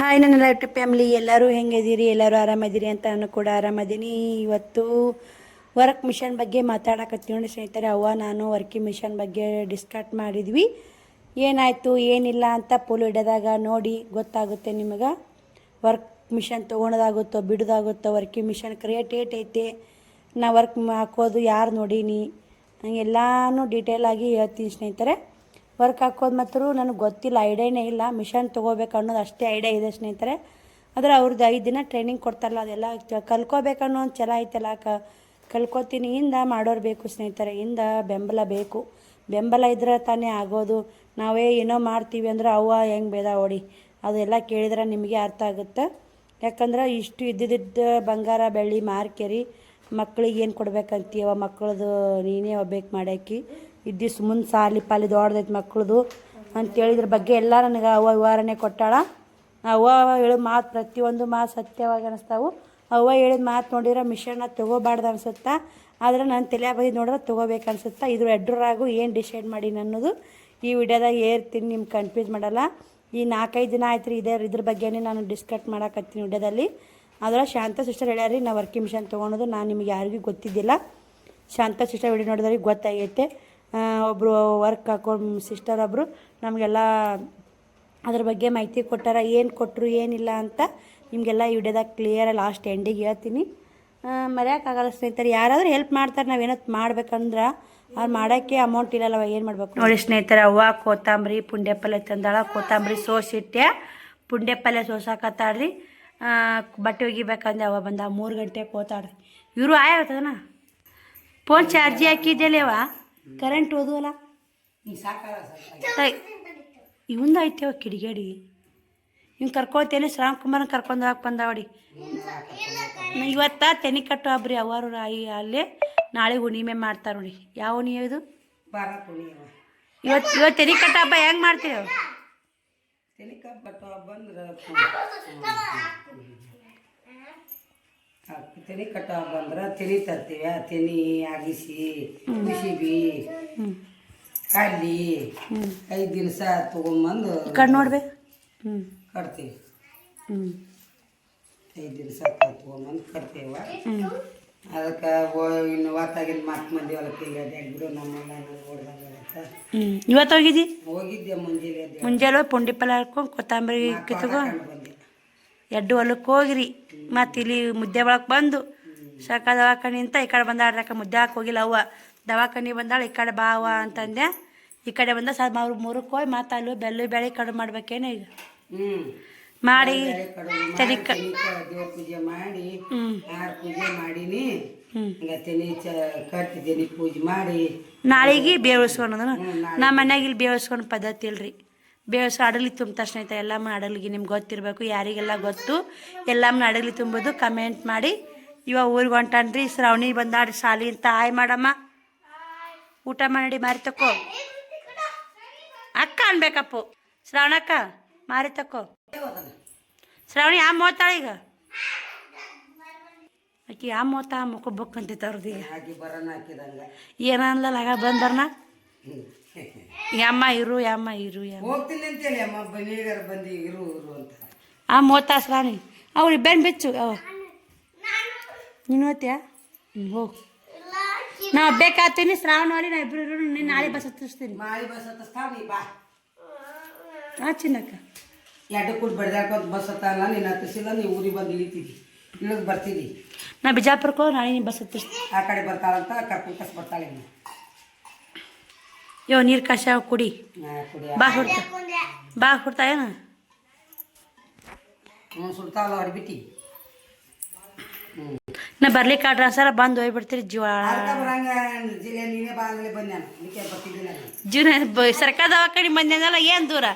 Hi ನನ್ನ life family ಎಲ್ಲರೂ ಹೆಂಗಿದ್ದೀರಿ, ಎಲ್ಲರೂ ಆರಾಮದಿರಿ ಅಂತ ನಾನು ಕೂಡ ಆರಾಮದೀನಿ. ಇವತ್ತು ವರ್ಕ್ ಮಿಷನ್ ಬಗ್ಗೆ ಮಾತಾಡಕತ್ತೀವಿ ನೋಡಿ ಸ್ನೇಹಿತರೆ. ನಾನು ವರ್ಕಿಂಗ್ ಮಿಷನ್ ಬಗ್ಗೆ ಡಿಸ್ಕಟ್ ಮಾಡಿದ್ವಿ. ಏನಾಯಿತು ಏನಿಲ್ಲ ಅಂತ ಫುಲ್ ಹಿಡಿದಾಗ ನೋಡಿ ಗೊತ್ತಾಗುತ್ತೆ ನಿಮಗೆ. ವರ್ಕ್ ಮಿಷನ್ ತೊಗೊಳೋದಾಗುತ್ತೋ ಬಿಡೋದಾಗುತ್ತೋ, ವರ್ಕಿಂಗ್ ಮಿಷನ್ ಕ್ರಿಯೇಟ್ ಐತೆ, ನಾ ವರ್ಕ್ ಹಾಕೋದು ಯಾರು ನೋಡೀನಿ, ಎಲ್ಲನೂ ಡೀಟೇಲಾಗಿ ಹೇಳ್ತೀನಿ ಸ್ನೇಹಿತರೆ. ವರ್ಕ್ ಹಾಕೋದು ಮಾತ್ರ ನನಗೆ ಗೊತ್ತಿಲ್ಲ, ಐಡಿಯಾನೇ ಇಲ್ಲ. ಮಿಷನ್ ತೊಗೋಬೇಕು ಅನ್ನೋದು ಅಷ್ಟೇ ಐಡಿಯಾ ಇದೆ ಸ್ನೇಹಿತರೆ. ಆದರೆ ಅವ್ರದ್ದು 5 ದಿನ ಟ್ರೈನಿಂಗ್ ಕೊಡ್ತಾರಲ್ಲ, ಅದೆಲ್ಲ ಕಲ್ಕೋಬೇಕನ್ನೋ ಒಂದು ಛಲ ಐತಲ್ಲ, ಕಲ್ಕೋತೀನಿ. ಇಂದ ಮಾಡೋರು ಬೇಕು ಸ್ನೇಹಿತರೆ, ಇಂದ ಬೆಂಬಲ ಬೇಕು. ಬೆಂಬಲ ಇದ್ರೆ ತಾನೇ ಆಗೋದು. ನಾವೇ ಏನೋ ಮಾಡ್ತೀವಿ ಅಂದ್ರೆ ಅವ್ವ ಹೆಂಗೆ ಬೇದ ಹೊಡಿ, ಅದೆಲ್ಲ ಕೇಳಿದ್ರೆ ನಿಮಗೆ ಅರ್ಥ ಆಗುತ್ತೆ. ಯಾಕಂದ್ರೆ ಇಷ್ಟು ಇದ್ದಿದ್ದು ಬಂಗಾರ ಬೆಳ್ಳಿ ಮಾರ್ಕೆರಿ ಮಕ್ಳಿಗೆ ಏನು ಕೊಡ್ಬೇಕಂತೀವ, ಮಕ್ಕಳದು ನೀನೇ ಒಬ್ಬೇಕು ಮಾಡ್ಯಾಕಿ ಇದ್ದಿಸ್ ಮುಂದೆ ಸಾಲಿ ಪಾಲಿ ದೊಡ್ಡದೈತೆ ಮಕ್ಕಳದು ಅಂತೇಳಿದ್ರ ಬಗ್ಗೆ ಎಲ್ಲ ನನಗೆ ಅವ್ವ ವಿವರಣೆ ಕೊಟ್ಟಾಳ. ಅವ್ವ ಹೇಳೋ ಮಾತು ಪ್ರತಿಯೊಂದು ಮಾತು ಸತ್ಯವಾಗಿ ಅನ್ನಿಸ್ತಾವು. ಅವ್ವ ಹೇಳಿದ ಮಾತು ನೋಡಿದ್ರೆ ಮಿಷನ್ನ ತೊಗೋಬಾರ್ದು ಅನ್ಸುತ್ತಾ, ಆದರೆ ನಾನು ತಲೆ ಬೈದು ನೋಡಿದ್ರೆ ತೊಗೋಬೇಕು ಅನ್ಸುತ್ತಾ. ಇದ್ರ ಎಡ್ರಾಗು ಏನು ಡಿಸೈಡ್ ಮಾಡಿ ಅನ್ನೋದು ಈ ವಿಡಿಯೋದಾಗ ಏರ್ತೀನಿ, ನಿಮ್ಗೆ ಕನ್ಫ್ಯೂಸ್ ಮಾಡಲ್ಲ. ಈ 4-5 ದಿನ ಆಯ್ತು ರೀ ಇದ್ರ ಬಗ್ಗೆನೇ ನಾನು ಡಿಸ್ಕಟ್ ಮಾಡಕತ್ತೀನಿ ವಿಡಿಯೋದಲ್ಲಿ. ಆದರೆ ಶಾಂತ ಸಿಸ್ಟರ್ ಹೇಳ್ಯಾರಿ ನಾ ವರ್ಕಿಂಗ್ ಮಿಷನ್ ತೊಗೊಳೋದು. ನಾನು ನಿಮಗೆ ಯಾರಿಗೂ ಗೊತ್ತಿದ್ದಿಲ್ಲ, ಶಾಂತ ಸಿಸ್ಟರ್ ವಿಡಿಯೋ ನೋಡಿದವ್ರಿಗೆ ಗೊತ್ತಾಗೈತೆ. ಒಬ್ಬರು ವರ್ಕ್ ಹಾಕೋ ಸಿಸ್ಟರ್ ಒಬ್ಬರು ನಮಗೆಲ್ಲ ಅದ್ರ ಬಗ್ಗೆ ಮಾಹಿತಿ ಕೊಟ್ಟಾರ. ಏನು ಕೊಟ್ಟರು ಏನಿಲ್ಲ ಅಂತ ನಿಮಗೆಲ್ಲ ಈ ವಿಡಿಯೋದಾಗ ಕ್ಲಿಯರ್ ಲಾಸ್ಟ್ ಎಂಡಿಗೆ ಹೇಳ್ತೀನಿ. ಮರೆಯೋಕ್ಕಾಗಲ್ಲ ಸ್ನೇಹಿತರೆ. ಯಾರಾದರೂ ಹೆಲ್ಪ್ ಮಾಡ್ತಾರೆ, ನಾವೇನೋ ಮಾಡ್ಬೇಕಂದ್ರೆ ಅವ್ರು ಮಾಡೋಕ್ಕೆ ಅಮೌಂಟ್ ಇಲ್ಲಲ್ಲವ, ಏನು ಮಾಡಬೇಕು ನೋಡಿ ಸ್ನೇಹಿತರೆ. ಅವ್ವ ಕೊತ್ತಂಬರಿ ಪುಂಡೆ ಪಲ್ಯ ತಂದಾಳ. ಕೊತ್ತಂಬರಿ ಸೋಸಿಟ್ಟೆ, ಪುಂಡೆ ಪಲ್ಯ ಸೋಸಾಕತ್ತಾಳ್ರಿ. ಬಟ್ಟೆ ಒಗಿಬೇಕಂದ್ರೆ ಅವ ಬಂದ 3 ಗಂಟೆಗೆ ಹೋತಾಡ್ರಿ. ಇವರು ಆಯ್ತದನ ಫೋನ್ ಚಾರ್ಜಿ ಹಾಕಿದ್ದೇಲೇವ, ಕರೆಂಟ್ ಹೋದುವಲ್ಲ ಇವಂದ ಐತೆವ ಕಿಡಿಗೇಡಿ. ಇವ್ನು ಕರ್ಕೊತೇನೆ, ಶ್ರಾಮ್ ಕುಮಾರನ ಕರ್ಕೊಂಡು ಹೋಗಕ್ಕೆ ಬಂದಾವಡಿ. ಇವತ್ತ ತೆನಿ ಕಟ್ಟು ಹಬ್ರಿ ಅವರು ಅಲ್ಲೇ. ನಾಳೆ ಹುಣ್ಣಿಮೆ ಮಾಡ್ತಾರೆ ನೋಡಿ. ಯಾವ ಹುಣ್ಣಿಮೆ ಇದು? ಇವತ್ತು ತೆನಿ ಕಟ್ಟ ಹಬ್ಬ ಹೆಂಗೆ ಮಾಡ್ತೀವಿ? ತೆನಿ ಕಟ್ಟ ಹಬ್ಬ ಅಂದ್ರೆ ತೆನಿ ತರ್ತೀವಿ. ಆ ತೆನಿ ಅಗಿಸಿ ಕುಸಿಬಿ ಕಡ್ಲಿ 5 ದಿವಸ ತೊಗೊಂಬಂದು ಕಡ್ ನೋಡ್ಬೇ ಕಟ್ತೀವಿ. 5 ದಿವಸ ತೊಗೊಂಬಂದು ಕಟ್ತೀವ. ಅದಕ್ಕೆ ಇನ್ನು ವಾತಾಗಿನ 4 ಮಂದಿ ಹೊಲಕ್ಕೆ ಬಿಡು ನಮ್ಮೆಲ್ಲ ಓಡ್ದಂಗೆ ಇವತ್ತು ಹೋಗಿದ್ದಿ? ಹೋಗಿದ್ದೆ ಮುಂಜಾನೆ ಪುಂಡಿ ಪಲ್ಯ ಹಾಕೊಂಡು ಕೊತ್ತಂಬರಿ ಕಿತ್ಕೊಂಡು ಬಂದೆ. 2 ಹೊಲಕ್ಕೆ ಹೋಗಿರಿ. ಮತ್ತು ಇಲ್ಲಿ ಮುದ್ದೆ ಒಳಗೆ ಬಂದು ಸಾಕ ದವಾಖಾನೆ ಅಂತ ಈ ಕಡೆ ಬಂದಾಡ್ರಕ್ಕ. ಮುದ್ದೆ ಹಾಕಿ ಹೋಗಿಲ್ಲ ಅವ್ವ, ದವಾಖಾನೆ ಬಂದಾಳ. ಈ ಕಡೆ ಬಾವ ಅಂತಂದೆ, ಈ ಕಡೆ ಬಂದ ಸರ್ ಅವ್ರು 3ಕ್ಕೆ ಹೋಗಿ ಮತ್ತು ಅಲ್ಲಿ ಬೆಳ್ಳು ಬೇಳೆ ಕಡುಬು ಮಾಡ್ಬೇಕೇನು ಈಗ ಮಾಡಿ ದೇವ್ರ ಪೂಜೆ ಮಾಡಿ ಯಾರು ಪೂಜೆ ಮಾಡೀನಿ. ತೆನಿ ಕಟ್ತಿದ್ದೇನೆ ಪೂಜೆ ಮಾಡಿ ನಾಳೆಗೆ ಬೇವಸ್ಕೊಂಡು ನಮ್ಮ ಮನ್ಯಾಗ ಇಲ್ಲಿ ಬೇವಸ್ಕೊಂಡು ಪದ್ಧತಿ ಇಲ್ರಿ. ಬೇವಸ್ಕೊಂಡು ಅಡಲಿ ತುಂಬ್ತಾ ಸ್ನೇಹಿತರೆ. ಎಲ್ಲಮ್ಮ ಅಡಲಿಗೆ ನಿಮ್ಗೆ ಗೊತ್ತಿರಬೇಕು, ಯಾರಿಗೆಲ್ಲ ಗೊತ್ತು ಎಲ್ಲಮ್ಮನ ಅಡಲಿ ತುಂಬೋದು ಕಮೆಂಟ್ ಮಾಡಿ. ಇವಾಗ ಊರಿಗೆ ಹೊಂಟಾನ್ರಿ. ಶ್ರಾವಣಿ ಬಂದಾಡ್ರಿ ಸಾಲಿ ಅಂತ. ಹಾಯ್ ಮಾಡಮ್ಮ, ಊಟ ಮಾಡಿ ಮಾರಿ ತಕೋ ಅಕ್ಕ ಅನ್ಬೇಕಪ್ಪು. ಶ್ರಾವಣಕ್ಕ ಮಾರಿ ತಕೋ. ಶ್ರಾವಣಿ ಯಾವ ಮೋತಾಳ ಈಗ? ಆಕಿ ಯಾವ ಮೋತ ಮುಖಬ್ಬಕ್ಕಂತೈತೆ ಅವ್ರದ್ದು ಈಗ. ಏನಲ್ಲ ಆಗ ಬಂದರ್ನ ಯಮ್ಮ ಇರು ಯಮ್ಮ ಇರು ಆ ಮೋತ ಶ್ರಾವಣಿ ಅವ್ರು ಬೆನ್ ಬೆಚ್ಚು ಅವ ನೀನು ಹೋಗ್ತೀಯ? ಹೋಗು. ನಾ ಬೇಕಾಗ್ತೀನಿ ಶ್ರಾವಣವಲ್ಲಿ. ನಾ ಇಬ್ಬರು ನೀನು ನಾಳೆ ಬಸ್ ಹತ್ತಿಸ್ತೀನಿ. ಹಾಂ ಚಿನ್ನಕ್ಕ 2 ಕೂಡಿ ಬಡ್ದಾಡ್ಕೊಂತ ಬಸ್ ಹತ್ತಲ್ಲ. ನೀನು ಹತ್ತಿಸಿಲ್ಲ, ನೀವು ಊರಿಗೆ ಬಂದು ಇಳಿತೀವಿ, ಇಳಿದು ಬರ್ತೀವಿ. ನಾ ಬಿಜಾಪುರಕ್ಕೆ ಹೋಗಿ ನಾಳೆ ನೀನು ಬಸ್ ಹತ್ತಿಸ್ತೀನಿ. ಆ ಕಡೆ ಬರ್ತಾಳಂತ ಕರ್ಕೊಂಡು ಕಸ್ ಬರ್ತಾಳೆ. ನೀರು ಕಷ ಕುಡಿ. ಬಾ ಹುಡ್ತಾ ಏನು ಸುಡ್ತಾವಲ್ಲ ಅವ್ರು ಬಿಟ್ಟು. ನಾ ಬರ್ಲಿಕ್ಕೆ ಆಡ್ರ ಸರ ಬಂದು ಹೋಗ್ಬಿಡ್ತೀರಿ. ಜೀವನ ಸರ್ಕಾರ ದವಾಖಾನೆ ಬಂದೇನಲ್ಲ, ಏನು ದೂರ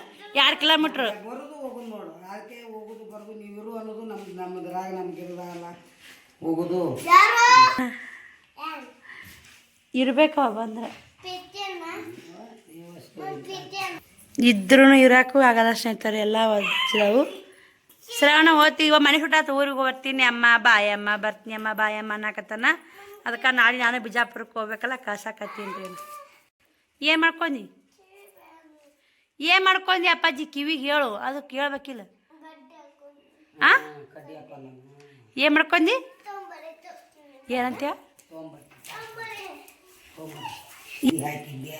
2 ಕಿಲೋಮೀಟ್ರು. ಬರೋದು ಹೋಗೋದು ನೋಡು, ಅದಕ್ಕೆ ಹೋಗೋದು ಬರೋದು ನೀವಿರು ಅನ್ನೋದು ನಮ್ದ್ರಾಗ ನಮ್ಗಿರೋದಲ್ಲ ಹೋಗೋದು ಇರ್ಬೇಕವ ಬಂದ್ರೆ. ಇದ್ರೂ ಇರೋಕ್ಕೂ ಆಗಲ್ಲ ಸ್ನೇಹಿತರೆ. ಎಲ್ಲ ಒದ್ದಾವು. ಶ್ರಾವಣ ಹೋಗ್ತೀವಿ. ಇವಾಗ ಮನೆ ಹುಟ್ಟಾತ ಊರಿಗೆ ಬರ್ತೀನಿ. ಅಮ್ಮ ಬಾಯಮ್ಮ ಬರ್ತೀನಿ, ಅಮ್ಮ ಬಾಯಮ್ಮ ಅನ್ನಕತ್ತಾನ. ಅದಕ್ಕೆ ನಾಳೆ ನಾನು ಬಿಜಾಪುರಕ್ಕೆ ಹೋಗ್ಬೇಕಲ್ಲ, ಕಳ್ಸಾಕತ್ತೀನಿ ರೀ. ಏನು ಮಾಡ್ಕೊಂಡಿ ಅಪ್ಪಾಜಿ? ಕಿವಿಗೆ ಹೇಳು, ಅದು ಕೇಳ್ಬೇಕಿಲ್ಲ. ಆ ಕಡ್ಡಿ ಹಾಕೋಣ ಏನು ಮಾಡ್ಕೊಂಡಿ ಏನಂತೀಯ ಈಗ ಹಾಕಿದ್ದೆ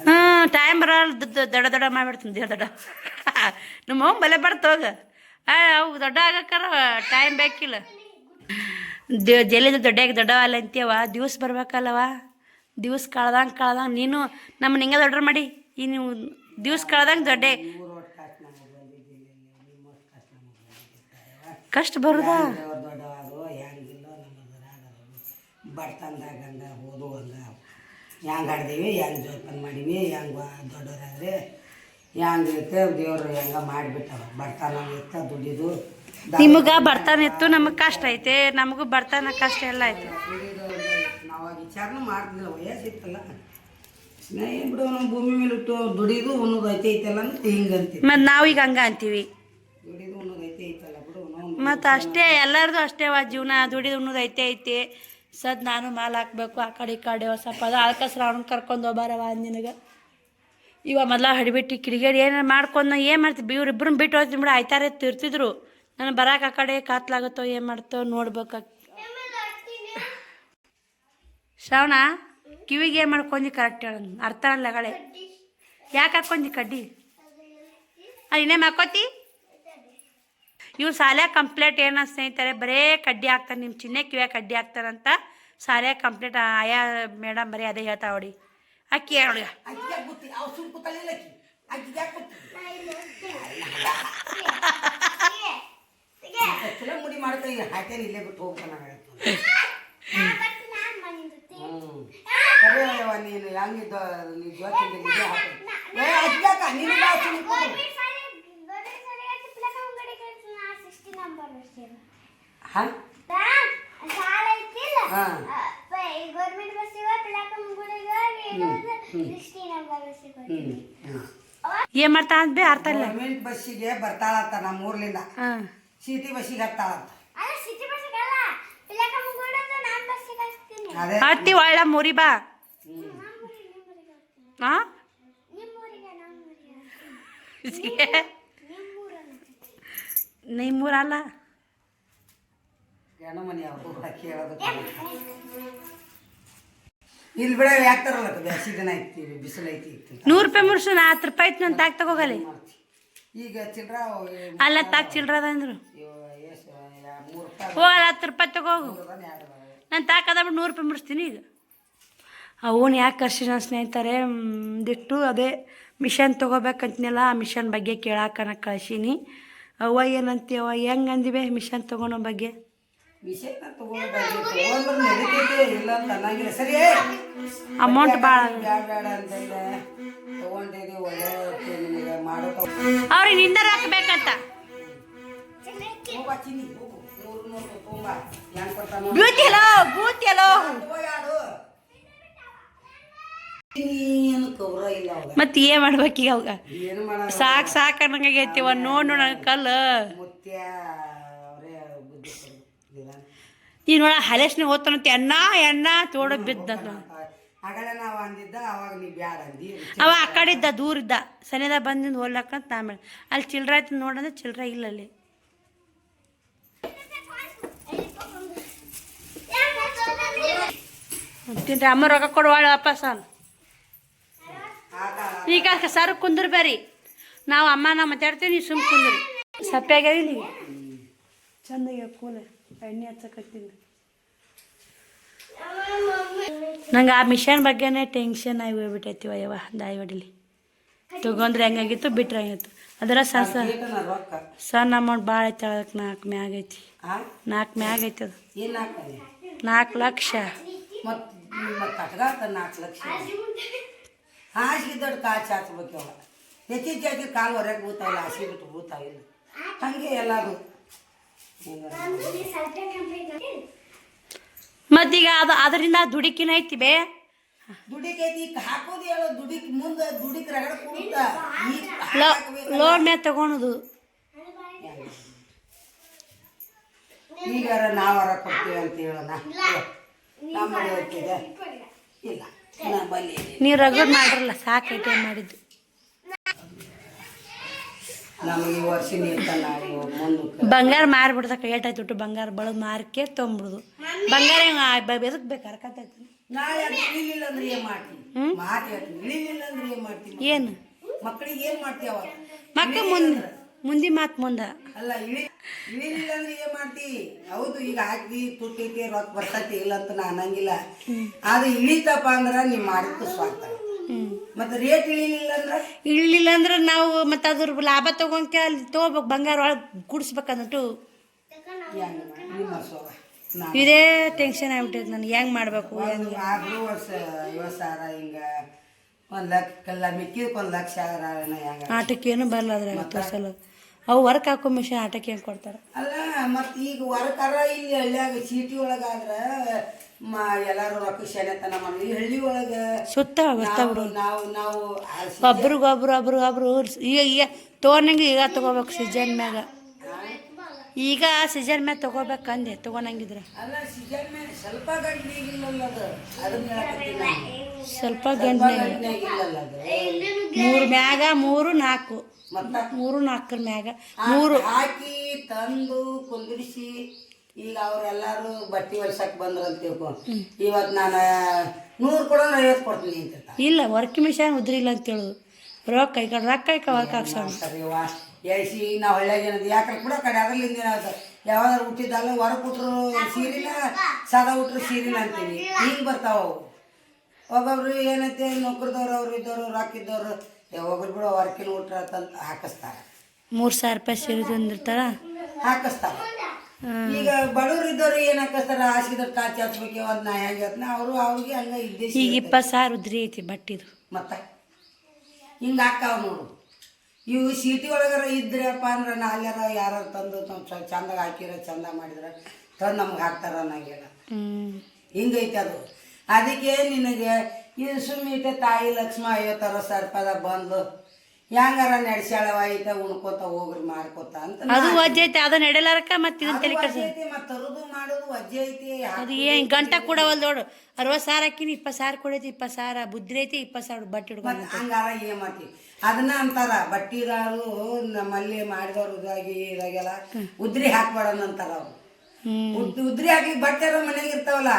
ಹ್ಞೂ ಟೈಮ್ ಬರಲ್ಲ ದೊಡ್ಡ ದೊಡ್ಡ ಮಾಡಿಬಿಡ್ತೀನಿ ದೊಡ್ಡ ನಮ್ಮ ಅವ್ವ ಬಲೆ ಬರ್ತೋಗ ಅವು ದೊಡ್ಡ ಆಗಕ್ಕಾರ ಟೈಮ್ ಬೇಕಿಲ್ಲ ಜಲ್ಲಿದ ದೊಡ್ಡವಲ್ಲ ಅಂತೀಯವ ದಿವ್ಸ ಬರ್ಬೇಕಲ್ಲವ ದಿವ್ಸ ಕಳ್ದಂಗೆ ನೀನು ನಮ್ಮ ಹಿಂಗೆ ದೊಡ್ಡ ಮಾಡಿ ಈ ನೀವು ದಿವ್ಸ ಕಳ್ದಂಗೆ ದೊಡ್ಡ ಕಷ್ಟ ಬರುದಾ ದೊಡ್ಡವಾಗೋ ಹೆಂಗಿಲ್ಲ ಬರ್ತಂದಾಗಂದ ಓದು ಹಂಗ ಹೆಂಗೆ ಆಡ್ದೀವಿ ಹೆಂಗೆ ಜೋಪಾನ ಮಾಡೀವಿ ಹೆಂಗೆ ದೊಡ್ಡವರಾದ್ರೆ ಹೆಂಗೆ ಇರುತ್ತೆ ದೇವ್ರು ಹೆಂಗೆ ಮಾಡಿಬಿಟ್ಟವ ಬರ್ತಾನ ಇತ್ತ ದುಡ್ಡಿದು ನಿಮಗೆ ಬರ್ತಾನೆ ಇತ್ತು ನಮಗೆ ಕಷ್ಟ ಐತೆ ನಮಗೂ ಬರ್ತಾನ ಕಷ್ಟ ಎಲ್ಲ ಐತೆ ದುಡಿದು ನಾವು ವಿಚಾರನೂ ಮಾಡ್ತಿಲ್ಲ ವಯಸ್ಸಿತ್ತಲ್ಲ ಏನು ಬಿಡು ನಮ್ಮ ಭೂಮಿ ಮೇಲೆ ಇಟ್ಟು ದುಡಿದು ಉಣ್ಣೋದು ಐತೈತಲ್ಲ ಅಂತ ಹಿಂಗೆ ಅಂತೀವಿ ಮತ್ತು ನಾವೀಗ ಹಂಗೆ ಅಂತೀವಿ ದುಡಿದು ಉಣ್ಣೋದು ಐತೈತಲ್ಲ ಬಿಡು ಮತ್ತು ಅಷ್ಟೇ ಎಲ್ಲರದು ಅಷ್ಟೇ ಜೀವನ ದುಡಿದು ಉಣ್ಣೋದು ಐತೆ ಸದ್ ನಾನು ಮಾಲ್ ಹಾಕ್ಬೇಕು ಆ ಕಡೆ ಈ ಕಡೆ ಸ್ವಲ್ಪ ಅದು ಅದಕ್ಕೆ ಶ್ರಾವಣ ಕರ್ಕೊಂಡು ಹೋಗ್ಬಾರವ ನಿನಗೆ ಇವ ಮೊದಲ ಹಡಿಬಿಟ್ಟು ಕಿಡಿಗೇಡಿ ಏನಾರು ಮಾಡ್ಕೊಂಡು ಏನು ಮಾಡ್ತೀವಿ ಇವ್ರಿಬ್ರನ್ನ ಬಿಟ್ಟು ಹೋಗ್ತೀನಿ ಬಿಡು ಆಯ್ತಾರೆ ಇರ್ತಿದ್ರು ನಾನು ಬರಾಕ ಆ ಕಡೆ ಕಾತ್ಲಾಗುತ್ತೋ ಏನು ಮಾಡ್ತೋ ನೋಡ್ಬೇಕು ಶ್ರಾವಣ ಕಿವಿಗೆ ಏನು ಮಾಡ್ಕೊಂಡಿ ಕರೆಕ್ಟ್ ಹೇಳ ಅರ್ಥ ಅಲ್ಲಗಳೇ ಯಾಕೆ ಹಾಕ್ಕೊಂಡಿ ಕಡ್ಡಿ ಇನ್ನೇನು ಹಾಕೋತಿ ಇವ್ರು ಶಾಲ್ಯಾಗ ಕಂಪ್ಲೇಂಟ್ ಏನು ಸ್ನೇಹಿತರೆ ಬರೇ ಕಡ್ಡಿ ಹಾಕ್ತಾರೆ ನಿಮ್ಮ ಚಿನ್ನ ಕಿವಿಯಾಗ ಕಡ್ಡಿ ಹಾಕ್ತಾರಂತ ಶಾಲ್ಯಾಗ ಕಂಪ್ಲೇಂಟ್ ಆಯಾ ಮೇಡಮ್ ಬರೀ ಅದೇ ಹೇಳ್ತಾ ಹೊಡಿ ಅಕ್ಕಿ ಹೇಳಿ ಮುಡಿ ಮಾಡ್ತಾ ಹಾಕೇನು ಇಲ್ಲೇ ಬಿಟ್ಟು ಹೋಗ್ತಾನ ನೀನು ಹೆಂಗಿದ್ದ ನೀನು ಜೋತಿಂದ ಏನ್ ಮಾಡ್ತಾ ಅಂದ್ಬಿ ಅರ್ಥ ಇಲ್ಲ ಗೌರ್ಮೆಂಟ್ ಬಸ್ಸಿಗೆ ಬರ್ತಾಳಂತ ನಮ್ಮ ಊರ್ಲಿಂದ ಸಿಟಿ ಬಸ್ಸಿಗೆ ಹತ್ತಾಳಂತ ಹತ್ತಿ ಒಳ್ಳೆ ಮುರಿ ಬಾ ನಿಮ್ಮೂರಲ್ಲ ಹೆಣ್ಣು ಮನೆ ಅವ್ರು ಕೇಳೋದು ಇಲ್ಲಿ ಬಿಡ ಯಾಕ್ತಾರಲ್ಲ ಬ್ಯಾಸಿ ದಿನ ಐತಿ ಬಿಸಿಲು ಐತಿ ₹100 ಮುರ್ಸು 10 ರೂಪಾಯಿ ಐತಿ ನಾನು ತಾಕ್ ತಗೋಗಲಿ ಈಗ ಚಿಲ್ರ ಅಲ್ಲ ತಾಕ್ ಚಿಲ್ರ ಅಂದ್ರು ಹೋಗಲ್ಲ ₹10 ತಗೋಗು ನಾನು ತಾಕದ ಬಿಟ್ಟು ₹100 ಮುಡಿಸ್ತೀನಿ ಈಗ ಅವನು ಯಾಕೆ ಕರ್ಸಿ ನನ್ನ ಸ್ನೇಹಿತರೆ ದಿಟ್ಟು ಅದೇ ಮಿಷನ್ ತೊಗೋಬೇಕಂತನಲ್ಲ ಆ ಮಿಷನ್ ಬಗ್ಗೆ ಕೇಳಾಕನ ಕಳ್ಸೀನಿ ಅವ್ವ ಏನಂತೀವ ಹೆಂಗೆ ಅಂದಿವೆ ಮಿಷನ್ ತೊಗೊಳೋ ಬಗ್ಗೆ ಅಮೌಂಟ್ ಭಾಳ ಅವ್ರಿಗೆ ನಿಂದರ ಹಾಕ್ಬೇಕಂತ ಬೂತಿಯಲೋ ಮತ್ತೆ ಏನ್ ಮಾಡ್ಬೇಕೀಗ ಅವಾಗ ಸಾಕು ಅನ್ನಂಗೈತಿ ಒಂದು ನೋಡು ನನ್ನ ಕಲ್ಲು ಈ ನೋಡ ಹಲೇಶ್ನ ಓದ್ತಾನಂತ ಎಣ್ಣ ತೋಡ ಬಿದ್ದ ಅವ ಆ ಕಡೆ ಇದ್ದ ದೂರ ಇದ್ದ ಸನಿದ ಬಂದಿಂದ ಹೋಗ್ಲಕ್ಕಂತ ಆಮೇಲೆ ಅಲ್ಲಿ ಚಿಲ್ರ ಆಯ್ತು ನೋಡಂದ್ರೆ ಚಿಲ್ರ ಇಲ್ಲ ಅಲ್ಲಿ ತಿನ್ರಿ ಅಮ್ಮ ರೊಕ್ಕ ಕೊಡುವಾಳ ವಾಪಸ್ ಈಗ ಸರ್ ಕುಂದ್ರ ಬೇರಿ ನಾವು ಅಮ್ಮ ನಾ ಮಾತಾಡ್ತೀವಿ ನೀವು ಸುಮ್ ಕುಂದ್ರಿ ಸಪ್ಪೆ ಆಗ್ಯಾವ ಇಲ್ಲಿ ಚಂದಾಗಿ ಕೂಲ ಎಣ್ಣೆ ಹಚ್ಚಕತ್ತೀನಿ ನಂಗೆ ಆ ಮಿಷನ್ ಬಗ್ಗೆನೇ ಟೆನ್ಷನ್ ಆಗಿ ಹೋಗ್ಬಿಟ್ಟೈತಿವ ಯವ್ವ ದಾಯಿ ಹೊಡಿಲಿ ತಗೊಂಡ್ರೆ ಹೆಂಗಾಗಿತ್ತು ಬಿಟ್ರೆ ಹೆಂಗಿತ್ತು ಅದರ ಸಣ್ಣ ಅಮೌಂಟ್ ಭಾಳ ಐತೆ ಅದಕ್ಕೆ 4 ಮ್ಯಾಗ ಐತಿ 4 ಮ್ಯಾಗ ಐತಿ ಅದು 4 ಲಕ್ಷ ಹಾಸಿಗೆ ದೊಡ್ಡ ಕಾಚಿ ಹಾಕ್ಬೇಕು ಹೆಚ್ಚಿಗೆ ಕಾಲು ಹೊರಗೆ ಬೂತಾವಿಲ್ಲ ಹಾಸಿಗೆ ಬಿಟ್ಟು ಬೂತಾವಿಲ್ಲ ಹಂಗೆ ಎಲ್ಲದು ಮತ್ತೀಗ ಅದು ಅದರಿಂದ ದುಡಿಕಿನ ಐತಿ ಬೇ ದುಡಿಕ್ ಐತಿ ಹಾಕೋದು ಹೇಳೋ ದುಡಿಕ್ ಮುಂದೆ ದುಡಿಕ್ ರಗಡ ಕೊಡುತ್ತ ಲೋನ್ ಮೇಲೆ ತಗೊಳೋದು ಈಗಾರ ನಾವಾರ ಕೊಡ್ತೀವಿ ಅಂತ ಹೇಳೋಣ ನಮ್ಮಲ್ಲಿ ಹೋಗ್ತಿದೆ ಇಲ್ಲ ನಮ್ಮಲ್ಲಿ ನೀವು ರಗಡ್ ಮಾಡಿರಲ್ಲ ಸಾಕೈತೆ ಮಾಡಿದ್ದು ನಮಗೆ ಈ ವರ್ಷ ನೀರ್ತಲ್ಲ ಮುಂದಕ್ಕೆ ಬಂಗಾರ ಮಾರ್ಬಿಡ್ದಕ್ಕ ಏಟಾಯ್ತು ಬಿಟ್ಟು ಬಂಗಾರ ಬಳದು ಮಾರ್ಕೆ ತೊಗೊಂಬಿಡುದು ಬಂಗಾರ ಎದಕ್ ಬೇಕು ಹರ್ಕತ್ತೈತಿ ನಾಳೆ ಅದು ಇಳಿಲಿಲ್ಲ ಅಂದ್ರೆ ಏನು ಮಾಡ್ತೀನಿ ಮಾತು ಹೇಳ್ತೀನಿ ಇಳಿಲಿಲ್ಲ ಅಂದ್ರೆ ಏನು ಮಾಡ್ತೀನಿ ಏನು ಮಕ್ಕಳಿಗೆ ಏನು ಮಾಡ್ತೀವಿ ಅವಾಗ ಮಕ್ಕ ಮುಂದೆ ಮಾತು ಮುಂದೆ ಅಲ್ಲ ಇಳಿಲಿಲ್ಲ ಅಂದ್ರೆ ಏನು ಮಾಡ್ತಿ ಹೌದು ಈಗ ಹಾಕಿ ತುಟ್ಟೈತಿ ರೊಕ್ಕ ಬರ್ತೈತಿ ಇಲ್ಲ ಅಂತ ನಾನು ಅನ್ನಂಗಿಲ್ಲ ಅದು ಇಳಿತಪ್ಪ ಅಂದ್ರೆ ನೀವು ಮಾಡಿದ್ದು ಸ್ವಾರ್ಥ ಮತ್ತೆ ರೇಟ್ ಇಳಿಲಿಲ್ಲ ಅಂದ್ರೆ ನಾವು ಮತ್ತೆ ಅದ್ರ ಲಾಭ ತಗೊಂಡ್ಕೆ ಅಲ್ಲಿ ತೊಗೋಬೇಕು ಬಂಗಾರ ಒಳಗೆ ಕೂಡಿಸ್ಬೇಕಂದ್ಬಿಟ್ಟು ನಿಮ್ಮ ಸೋಗ ಇದೇ ಟೆನ್ಷನ್ ಆಗ್ಬಿಟ್ಟೈತೆ ನನಗೆ ಹೆಂಗೆ ಮಾಡಬೇಕು ಆದ್ರೂ ವರ್ಷ 50,000 ಹಿಂಗೆ 1,00,000 ಮಿಕ್ಕಿದಕ್ಕೆ 1,00,000 ಹೆಂಗೆ ಆಟಕ್ಕೇನು ಬರಲ್ಲ ಅದ್ರ ತೋರ್ಸಲ್ಲ ಅವು ವರ್ಕ್ ಹಾಕೋ ಮಿಷನ್ ಆಟಕ್ಕೆ ಹೆಂಗೆ ಕೊಡ್ತಾರೆ ಅಲ್ಲ ಮತ್ತು ಈಗ ವರ್ಕರ ಇಲ್ಲಿ ಹಳ್ಳಿಯಾಗ ಸಿಟಿ ಒಳಗಾದ್ರೆ ಎಲ್ಲಾರು ರೊಕ್ಕ ಶಾಲೆತನ ಮಾಡಿ ಈ ಹಳ್ಳಿ ಒಳಗೆ ಸುತ್ತ ಗೊತ್ತಾಗ್ಬಿಡು ನಾವು ಒಬ್ರು ಈಗ ತೊಗೊಂಡಂಗೆ ಈಗ ತೊಗೋಬೇಕು ಸೀಸನ್ ಮ್ಯಾಗ ಈಗ ಸೀಸನ್ ಮ್ಯಾಗ ತೊಗೋಬೇಕಂದೆ ತೊಗೊಂಡಂಗಿದ್ರೆ ಅಲ್ಲ ಸೀಸನ್ ಮ್ಯಾಗ ಸ್ವಲ್ಪ ಗಂಟೆಗಿಲ್ಲಲ್ಲ ಅದು ಅದನ್ನ ಹೇಳಕತ್ತೀನಿ ನಾನು. ಸ್ವಲ್ಪ ಗಂಟೆ ಗಂಟೆಗಿಲ್ಲಲ್ಲ ಅದು 3 ಮ್ಯಾಗ 3 4 ಮತ್ತೆ 3 4 ಮ್ಯಾಗ 3 ಹಾಕಿ ತಂದು ಕುಂದಿರಿಸಿ ಈಗ ಅವ್ರೆಲ್ಲಾರು ಬಟ್ಟೆ ಹೊಲ್ಸಕ್ಕೆ ಬಂದ್ರು ಅಂತ ತಿಳ್ಕೊ ಇವತ್ತು ನಾನು 100 ಕೊಡೋಣ 50 ಕೊಡ್ತೀನಿ ಅಂತ ಇಲ್ಲ ವರ್ಕ್ ಮಿಷನ್ ಉದ್ರಿಲ್ಲ ಅಂತ ಹೇಳೋದು ರೊಕ್ಕ ಈ ಕಡೆ ರೊಕ್ಕ ಈ ಕಡೆ ವರ್ಕ್ ಹಾಕ್ಸೋಣ ಎಳ್ಸಿ ನಾವು ಹಳ್ಳಿಯಾಗ ಏನದು ಯಾಕ್ರೆ ಕೂಡ ಕಡೆ ಅದ್ರಲ್ಲಿಂದ ಏನಾದ್ರು ಯಾವ್ದಾರು ಹುಟ್ಟಿದ್ದಲ್ಲ ಹೊರಗೆ ಕೊಟ್ರು ಸೀರಿನ ಸಾದಾ ಹುಟ್ರು ಸೀರಿನ ಅಂತೀವಿ ಹಿಂಗೆ ಬರ್ತಾವ ಅವು ಒಬ್ಬೊಬ್ರು ಏನೈತೆ ನೌಕರದವ್ರು ಅವ್ರು ಇದ್ದವರು ರಾಕಿದ್ದವ್ರು ಒಬ್ಬರು ಬಿಡೋ ವರ್ಕಿನ ಹುಟ್ರ ತಂದು ಹಾಕಿಸ್ತಾರೆ 3,000 ರೂಪಾಯಿ ಸೀರೆ ತಂದಿರ್ತಾರ ಹಾಕಿಸ್ತಾರೆ ಈಗ ಬಡವ್ರು ಇದ್ದವ್ರು ಏನು ಹಾಕಿಸ್ತಾರೆ ಹಾಸಿದ್ರೆ ಕಾಚಿ ಹಚ್ಬೇಕು ಒಂದು ನಾ ಹೆಂಗೆ ಅವ್ರಿಗೆ ಹಂಗೆ ಇದ್ದೇ ಈಗ 20,000 ಉದ್ರಿ ಐತಿ ಬಟ್ಟಿದು ಮತ್ತೆ ಹಿಂಗೆ ಹಾಕಾವ ನೋಡು ಇವು ಸಿಟಿ ಒಳಗಾರ ಇದ್ರಪ್ಪ ಅಂದ್ರೆ ನಾಲ್ಯಾರ ಯಾರು ತಂದು ಚಂದಾಗ ಹಾಕಿರ ಚಂದ ಮಾಡಿದ್ರೆ ತಂದು ನಮ್ಗೆ ಹಾಕ್ತಾರ ಅನ್ನಂಗಿಲ್ಲ ಹಿಂಗೈತೆ ಅದು ಅದಕ್ಕೆ ನಿನಗೆ ಇದು ಸುಮ್ಮನೆ ತಾಯಿ ಲಕ್ಷ್ಮ 50,000 ರೂಪಾಯಿದಾಗ ಬಂದು ಹೆಂಗಾರ ನಡೆಸ್ಯಾಳವ ಐತೆ ಉಣ್ಕೋತ ಹೋಗ್ರಿ ಮಾಡ್ಕೋತ ಅಂತ ಅದು ವಜ್ಜೆ ಐತಿ ಅದು ನಡೆಯಲಾರಕ ಮತ್ತೆ ಇದನ್ನ ತಲೆ ವಜ್ಜೆ ಐತಿ ಮತ್ತೆ ತರುದು ಮಾಡೋದು ವಜ್ಜೆ ಐತಿ ಅದು ಏನು ಗಂಟ ಕೊಡವಲ್ ನೋಡು 60,000 ಹಾಕಿನಿ 20,000 ಕೊಡೈತಿ 20,000 ಬುದ್ಧಿ ಐತಿ 20,000 ಬಟ್ಟೆ ಹಿಡ್ಕೊಂಡು ಹಂಗಾರ ಏನು ಮಾಡ್ತೀವಿ ಅದನ್ನ ಅಂತಾರ ಬಟ್ಟಿದಾರು ನಮ್ಮಲ್ಲಿ ಮಾಡಿದವ್ರು ಇದಾಗೆಲ್ಲ ಉದ್ರಿ ಹಾಕ್ಬೇಡನ್ ಅಂತಾರ ಅವ್ರು ಉದ್ರಿ ಹಾಕಿ ಬಟ್ಟೆ ಮನೆಗೆ ಇರ್ತಾವಲ್ಲ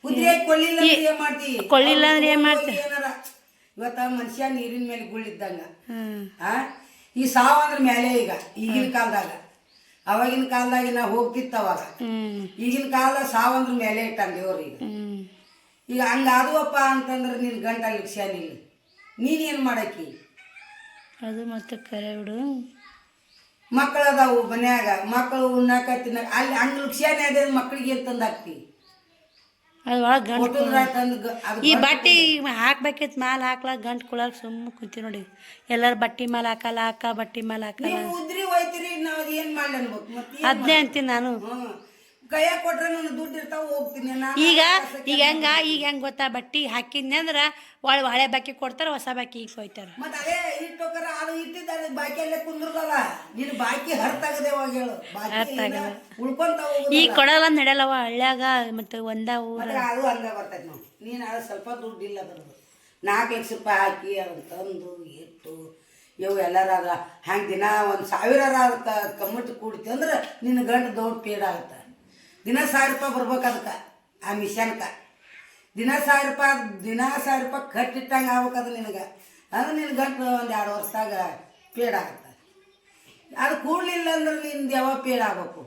ಉದ್ರಿ ಹಾಕಿ ಕೊಡ್ಲಿಲ್ಲ ಅಂದ್ರೆ ಏನ್ ಮಾಡ್ತೀವಿ ಕೊಳ್ಳಿಲ್ಲ ಅಂದ್ರೆ ಏನ್ ಮಾಡ್ತೀವಿ ಏನಾರ ಇವತ್ತ ಮನುಷ್ಯ ನೀರಿನ ಮೇಲೆ ಗುಳ್ಳಿದ್ದಂಗ ಈ ಸಾವು ಅಂದ್ರೆ ಮೇಲೆ ಈಗ ಈಗಿನ ಕಾಲದಾಗ ಅವಾಗಿನ ಕಾಲದಾಗ ನಾ ಹೋಗ್ತಿತ್ತು ಅವಾಗ ಈಗಿನ ಕಾಲದಾಗ ಸಾವು ಅಂದ್ರೆ ಮೇಲೆ ಇಟ್ಟಾನ ದೇವ್ರು ಈಗ ಹಂಗಾದವಪ್ಪ ಅಂತಂದ್ರೆ ನಿನ್ ಗಂಟ ಲಿಕ್ಷಾನಿಲ್ಲ ನೀನೇನು ಮಾಡಕ್ಕಿ ಅದು ಮತ್ತೆ ಕರೆ ಬಿಡು ಮಕ್ಕಳು ಅದಾವು ಮನ್ಯಾಗ ಮಕ್ಕಳು ಉಣ್ಣಾಕ ತಿನ್ನಕ ಅಲ್ಲಿ ಹಂಗೆ ಲುಕ್ಷಾನೆ ಅದೇ ಮಕ್ಕಳಿಗೆ ಏನು ತಂದು ಹಾಕ್ತಿ ಅದು ಒಳಗೆ ಗಂಟು ತಂದು ಈ ಬಟ್ಟೆ ಹಾಕ್ಬೇಕಿತ್ತು ಮ್ಯಾಲೆ ಹಾಕ್ಲಾಕ ಗಂಟು ಕೊಳಕ್ಕೆ ಸುಮ್ಮನೆ ಕುಂತೀವಿ ನೋಡಿ ಎಲ್ಲರೂ ಬಟ್ಟೆ ಮೇಲೆ ಹಾಕಲ್ಲ ಬಟ್ಟೆ ಮೇಲೆ ಹಾಕಲ್ಲ ಉದ್ರಿ ಹೋಯ್ತಿರಿ ನಾವು ಏನು ಮಾಡ್ಲಿ ಅನ್ಬೇಕು ಮತ್ತೆ ಅದನ್ನೇ ಅಂತೀನಿ ನಾನು ಕೈಯಾಗ ಕೊಟ್ರೆ ನಾನು ದುಡ್ಡು ಇರ್ತಾವ ಹೋಗ್ತೀನಿ ಈಗ ಹೆಂಗೆ ಗೊತ್ತಾ ಬಟ್ಟೆ ಹಾಕಿದ್ನಿ ಅಂದ್ರೆ ಹಳೆ ಬಾಕಿ ಕೊಡ್ತಾರೆ ಹೊಸ ಬಾಕಿ ಈಗ ಹೋಯ್ತಾರೆ ಮತ್ತೆ ಅದೇ ಇಟ್ಟೋಕರ ಅದು ಇಟ್ಟಿದ್ದಾರೆ ಬಾಕಿ ಅಲ್ಲೇ ಕುಂದ್ರದಲ್ಲ ನೀನು ಬಾಕಿ ಹರ್ತಾಗದೆ ಅವಾಗ ಹೇಳು ಉಳ್ಕೊಂತ ಈಗ ಕೊಡಲ್ಲ ನಡೆಯಲ್ಲವ ಹಳ್ಳ್ಯಾಗ ಮತ್ತೆ ಒಂದ ಊರ ಅದು ಹಂಗೆ ಬರ್ತೈತೆ ನಾವು ನೀನು ಅದು ಸ್ವಲ್ಪ ದುಡ್ಡು ಇಲ್ಲ ಅದ್ರದ್ದು 4 ಲಕ್ಷ ರೂಪಾಯಿ ಹಾಕಿ ಅದನ್ನು ತಂದು ಇಟ್ಟು ಇವು ಎಲ್ಲಾರ ಹಂಗೆ ದಿನ 1,000 ಅದಕ್ಕೆ ಕಮ್ಮಟ್ಟು ಕೂಡ್ತಿ ಅಂದ್ರೆ ನಿನ್ನ ಗಂಟು ದೊಡ್ಡ ಪೇಡ್ ಆಗುತ್ತೆ ದಿನ 1,000 ರೂಪಾಯಿ ಬರ್ಬೇಕು ಅದಕ್ಕೆ ಆ ಮಿಷನ್ಗೆ ದಿನ 1,000 ರೂಪಾಯಿ ಕಟ್ಟಿಟ್ಟಂಗೆ ಆಗ್ಬೇಕದು ನಿನಗೆ ಅಂದ್ರೆ ನಿನ್ನ ಗಂಟು ಒಂದು 2 ವರ್ಷದಾಗ ಪೇಡ್ ಆಗುತ್ತೆ ಅದು ಕೂಡಲಿಲ್ಲ ಅಂದ್ರೆ ನಿಂದು ಯಾವಾಗ ಪೇಡ್ ಆಗ್ಬೇಕು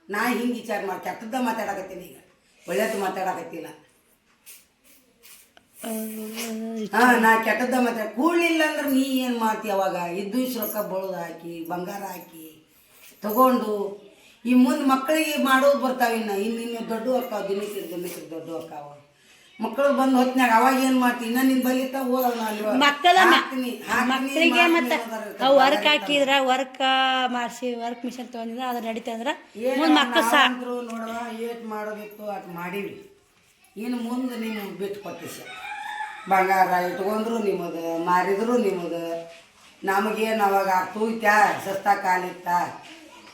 ನಾ ಹಿಂಗೆ ವಿಚಾರ ಮಾಡಿ ಕೆಟ್ಟದ್ದ ಮಾತಾಡಕತ್ತೀನಿ ಈಗ ಒಳ್ಳೇದು ಮಾತಾಡಕತ್ತಿಲ್ಲ ನಾ ಕೆಟ್ಟದ್ದ ಕೂಡಲಿಲ್ಲ ಅಂದ್ರೆ ನೀ ಏನು ಮಾಡ್ತಿ ಅವಾಗ ಇದ್ದು ರೊಕ್ಕ ಬಳುದು ಹಾಕಿ ಬಂಗಾರ ಹಾಕಿ ತಗೊಂಡು ಈ ಮುಂದೆ ಮಕ್ಕಳಿಗೆ ಮಾಡೋದು ಬರ್ತಾವೆ ಇನ್ನು ದೊಡ್ಡ ಅಕ್ಕಾವ ದಿನಕ್ಕೆ ದೊಡ್ಡ ಅಕ್ಕಾವ ಮಕ್ಕಳು ಬಂದು ಹೊತ್ನಾಗ ಅವಾಗ ಏನು ಮಾಡ್ತೀನಿ ಇನ್ನ ನಿನ್ ಬಲಿತ ಮಕ್ಕಳಿಗೆ ಮತ್ತೆ ಅವು ವರ್ಕ್ ಹಾಕಿದ್ರ ವರ್ಕ್ ಮಾಡಿಸಿ ವರ್ಕ್ ಮಿಷನ್ ತೊಗೊಂಡಿದ್ರೆ ಅದು ನಡೀತಾ ಅಂದ್ರೆ ಮಕ್ಕಳು ನೋಡುವ ಏಟ್ ಮಾಡೋದಿತ್ತು ಅಟ್ ಮಾಡೀವಿ ಇನ್ನು ಮುಂದೆ ನೀನು ಬಿಟ್ಟು ಕೊಟ್ಟಿಸ ಬಂಗಾರ ಇಟ್ಕೊಂಡ್ರು ನಿಮ್ಮದು ಮಾರಿದ್ರು ನಿಮ್ಮದು ನಮಗೇನು ಅವಾಗ ತೂತ್ಯಾ ಸಸ್ತಾ ಕಾಲಿತ್ತ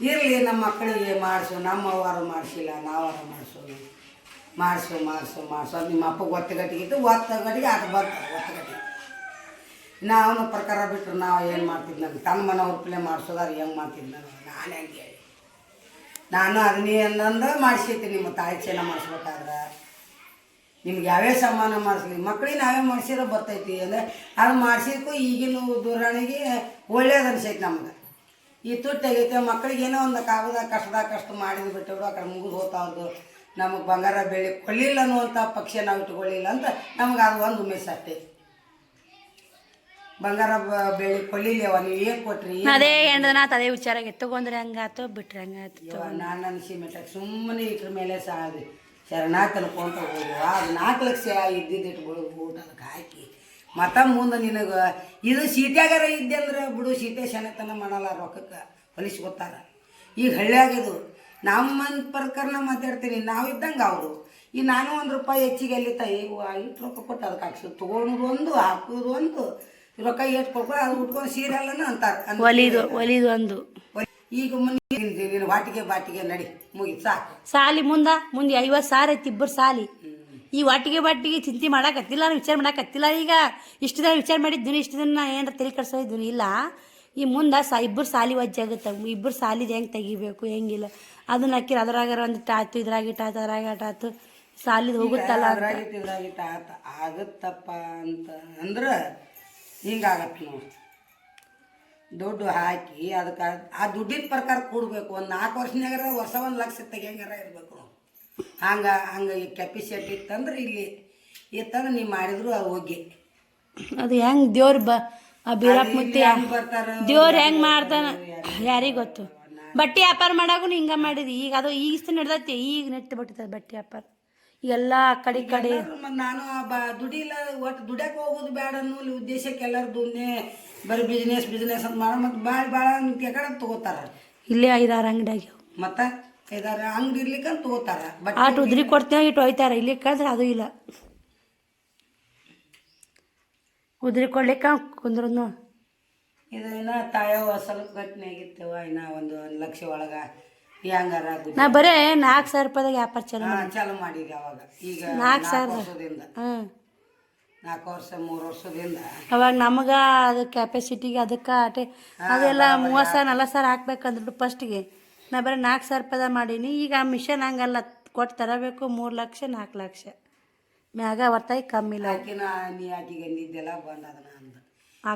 ಇರಲಿ ನಮ್ಮ ಮಕ್ಕಳಿಗೆ ಮಾಡಿಸು ನಮ್ಮವರು ಮಾಡಿಸಿಲ್ಲ ನಾವಾರು ಮಾಡಿಸು ಅದು ನಿಮ್ಮ ಅಪ್ಪ ಒತ್ತಗಟ್ಟಿಗಿತ್ತು ಒತ್ತಗಟ್ಟಿಗೆ ಅದು ಬರ್ತಾರೆ ಒತ್ತಗಟ್ಟಿಗೆ ನಾವು ಪ್ರಕಾರ ಬಿಟ್ಟರು ನಾವು ಏನು ಮಾಡ್ತಿದ್ದೆ ನಾನು ತನ್ನ ಮನೆ ಹುರ್ಪಲೆ ಮಾಡಿಸೋದಾರು ಹೆಂಗೆ ಮಾಡ್ತಿದ್ದೆ ನಾನು ಹೆಂಗೆ ಹೇಳಿ ನಾನು ಅದನ್ನೇ ಅನ್ನಂದ ಮಾಡಿಸೈತಿ ನಿಮ್ಮ ತಾಯಿ ಚೆನ್ನ ಮಾಡಿಸ್ಬೇಕಾದ್ರೆ ನಿಮ್ಗೆ ಯಾವ್ಯಾವ ಸಾಮಾನು ಮಾಡಿಸ್ಲಿ ಮಕ್ಳಿಗೆ ನಾವೇ ಮಾಡಿಸಿರೋ ಬರ್ತೈತಿ ಅಂದರೆ ಅದು ಮಾಡಿಸಿದ್ಕು ಈಗಿನ ದೂರಣಿಗೆ ಒಳ್ಳೇದು ಅನ್ಸೈತಿ ನಮ್ಗೆ ಈ ತುಟ್ಟಾಗೈತೆ ಮಕ್ಳಿಗೆ ಏನೋ ಒಂದು ಕಷ್ಟ ಮಾಡಿದ್ದು ಬಿಟ್ಟವರು ಆ ಕಡೆ ಮುಗಿದು ಹೋಗ್ತಾವ್ದು ನಮಗೆ ಬಂಗಾರ ಬೆಳೆ ಕೊಳ್ಳಿಲ್ಲ ಅನ್ನುವಂಥ ಪಕ್ಷ ನಾವು ಇಟ್ಕೊಳ್ಳಿಲ್ಲ ಅಂತ ನಮ್ಗೆ ಅದು ಒಂದು ಉಮೇಶ್ ಅಷ್ಟೇ ಬಂಗಾರ ಬೆಳೆ ಕೊಳ್ಳಿಲ್ಲವ ನೀವು ಏನು ಕೊಟ್ರಿ ಅದೇ ಹೆಣ್ದನಾಥ ಅದೇ ವಿಚಾರ ತಗೊಂಡ್ರೆ ಹಂಗಾತು ಬಿಟ್ರೆ ಹಂಗಾತು ನಾನು ಅನಿಸಿ ಮೆಟ್ಟಾಗ ಸುಮ್ಮನೆ ಇಟ್ರ ಮೇಲೆ ಶರಣ ತನ್ಕೊಂತ ಹೋಗುವ ಅದು 4 ಲಕ್ಷ ಇದ್ದಿದ್ದು ಊಟ ಅದಕ್ಕೆ ಹಾಕಿ ಮುಂದೆ ನಿನಗೆ ಇದು ಸೀಟ್ಯಾಗಾರ ಇದ್ದೆ ಅಂದ್ರೆ ಬಿಡು ಸೀಟೆ ಶನತನ ಮಾಡಲ್ಲ ರೊಕ್ಕಕ್ಕೆ ಹೊಲಿಸ್ಕೊತಾರ ಈಗ ಹಳ್ಳಿಯಾಗಿದು ನಮ್ಮ ಪ್ರಕಾರ ಮಾತಾಡ್ತೀನಿ ನಾವು ಇದ್ದಂಗೆ ಅವರು ಈ ನಾನು ₹1 ಹೆಚ್ಚಿಗೆ ಅಲ್ಲಿ ಇಟ್ಟು ರೊಕ್ಕ ಕೊಟ್ಟು ಅದಕ್ಕೆ ಹಾಕ್ಸೋದು ತೊಗೊಳೋದು ಒಂದು ಹಾಕೋದು ಒಂದು ರೊಕ್ಕ ಎಷ್ಟು ಕೊಡ್ಕೊಂಡು ಅದು ಉಟ್ಕೊಂಡು ಸೀರೆ ಅಲ್ಲನ ಅಂತಾರೆ ಒಲಿದು ಒಂದು ಈಗ ನೀನು ವಾಟಿಗೆ ಬಾಟಿಗೆ ನಡಿ ಮುಗಿತು ಸಾಕು ಸಾಲಿ ಮುಂದೆ 50,000 ಐತಿ ಇಬ್ಬರು ಸಾಲಿ ಈ ಬಾಟಿಗೆ ಚಿಂತೆ ಮಾಡಕತ್ತಿಲ್ಲ ನಾನು ವಿಚಾರ ಮಾಡಕತ್ತಿಲ್ಲ ಈಗ ಇಷ್ಟು ದಿನ ವಿಚಾರ ಮಾಡಿದ್ದೀನಿ ಇಷ್ಟು ದಿನ ಏನಾರ ತಲೆ ಕೆಡ್ಸೋದಿದ್ದೀನಿ ಇಲ್ಲ ಈ ಮುಂದೆ ಇಬ್ಬರು ಸಾಲಿ ವಜ್ಜಾಗುತ್ತೆ ಇಬ್ಬರು ಸಾಲಿದು ಹೆಂಗೆ ತೆಗಿಬೇಕು ಹೆಂಗಿಲ್ಲ ಅದನ್ನ ಹಾಕಿರ ಅದ್ರಾಗಾರ ಒಂದು ಟಾತು ಇದ್ರಾಗಿಟ್ಟು ಅದ್ರಾಗಾಟಾತು ಸಾಲಿದು ಹೋಗುತ್ತಲ್ಲ ಇದ್ರಾಗಿಟ್ಟು ಆಗುತ್ತಪ್ಪ ಅಂತ ಅಂದ್ರೆ ಹಿಂಗಾಗತ್ತೆ ನೋಡಿ ದುಡ್ಡು ಹಾಕಿ ಅದಕ್ಕೆ ಆ ದುಡ್ಡಿನ ಪ್ರಕಾರ ಕೂಡಬೇಕು ಒಂದು 4 ವರ್ಷನಾಗಾರ ವರ್ಷ 1 ಲಕ್ಷ ತೆಗಿಯಂಗಾರ ಇರಬೇಕು ಹಂಗೆ ಕೆಪಾಸಿಟಿ ಇತ್ತಂದ್ರೆ ಇಲ್ಲಿ ಇತ್ತಂದ್ರೆ ನೀವು ಮಾಡಿದ್ರು ಅದು ಹೋಗಿ ಅದು ಹೆಂಗೆ ದೇವ್ರ ಬೀರಪ್ಪ ಮುತ್ತಿ ದೇವ್ರು ಹೆಂಗೆ ಮಾಡ್ತಾನ ಯಾರಿಗೆ ಗೊತ್ತು ಬಟ್ಟೆ ವ್ಯಾಪಾರ ಮಾಡಾಗೂ ಹಿಂಗೆ ಮಾಡಿದ್ವಿ ಈಗ ಅದು ಈಗ ನಡೆದೈತಿ ಈಗ ನೆಟ್ಟು ಬಿಟ್ಟಿರ್ತದೆ ಬಟ್ಟೆ ವ್ಯಾಪಾರ ಎಲ್ಲ ಕಡೆ ನಾನು ದುಡಿಲ್ಲ ಒಟ್ಟು ದುಡ್ಯಾಕೆ ಹೋಗೋದು ಬೇಡ ಅನ್ನೋ ಉದ್ದೇಶಕ್ಕೆ ಎಲ್ಲರೂ ದುನ್ನೆ ಬರೀ ಬಿಸ್ನೆಸ್ ಅಂತ ಮಾಡೋ ಮತ್ತು ಭಾಳ ಕಡೆ ತಗೋತಾರ ಇಲ್ಲೇ 5-6 ಅಂಗಡಿ ಆಗ್ಯಾವ ಮತ್ತು 5-6 ಅಂಗಡಿ ಇರ್ಲಿಕ್ಕೆ ತಗೋತಾರ ಬಟ್ ಆಟ ಉದ್ರಿ ಕೊಡ್ತೇವೆ ಇಟ್ಟು ಹೋಯ್ತಾರ ಇಲ್ಲಿ ಕಳ್ದ್ರೆ ಅದು ಇಲ್ಲ ಉದ್ರಿ ಕೊಡ್ಲಿಕ್ಕೆ ಕುಂದ್ರನು ಇದು ಇನ್ನು ತಾಯವ ಸ್ವಲ್ಪ ಗಟ್ಟಿನ ಆಗಿರ್ತೇವ ಇನ್ನು ಒಂದು 1 ಲಕ್ಷ ಒಳಗೆ ಹೆಂಗಾರ ನಾ ಬರೇ 4,000 ರೂಪಾಯಿದಾಗ ವ್ಯಾಪಾರ ಚಾಲು ಮಾಡಿದ್ವಿ ಅವಾಗ ಈಗ 4,000 ವರ್ಷದಿಂದ 4 ವರ್ಷ 3 ವರ್ಷದಿಂದ ಅವಾಗ ನಮಗೆ ಅದು ಕೆಪಾಸಿಟಿಗೆ ಅದಕ್ಕೆ ಆಟೆ ಅದೆಲ್ಲ 30,000-40,000 ಹಾಕ್ಬೇಕಂದ್ಬಿಟ್ಟು ಫಸ್ಟಿಗೆ ನಾ ಬರೀ 4,000 ರೂಪಾಯಿದಾಗ ಮಾಡೀನಿ ಈಗ ಆ ಮಿಷನ್ ಹಂಗಲ್ಲ ಕೊಟ್ಟು ತರಬೇಕು 3 ಲಕ್ಷ 4 ಲಕ್ಷ ಮ್ಯಾಗ ಬರ್ತಾಯಿ ಕಮ್ಮಿ ಇಲ್ಲ ನೀ ಆಕಿಗೆ ಅಂದಿದ್ದೆಲ್ಲ ಬಂದ ಅದನ್ನ ಅಂದ